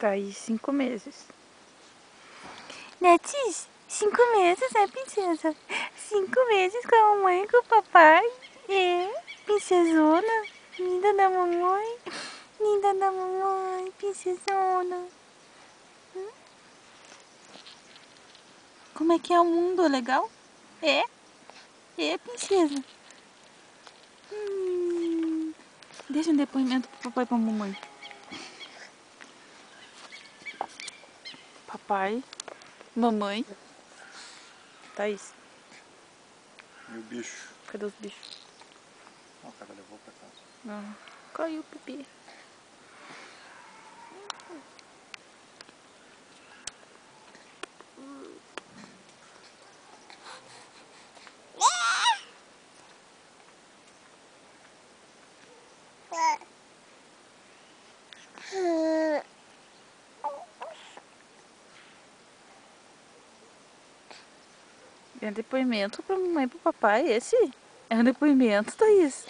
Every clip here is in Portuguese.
Tá aí 5 meses. Netis, 5 meses, né, princesa? 5 meses com a mamãe e com o papai. É, princesona. Linda da mamãe. Linda da mamãe, princesona. Como é que é o mundo? Legal? É? É, princesa? Deixa um depoimento pro papai e pra mamãe. Papai, mamãe, Thaís. E o bicho? Cadê os bichos? Ó, o cara levou pra casa. Não, caiu o pipi. É um depoimento pra mamãe e pro papai, esse? É um depoimento, Thaís?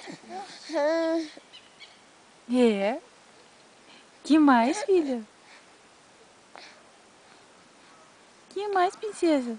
É? Que mais, filha? Que mais, princesa?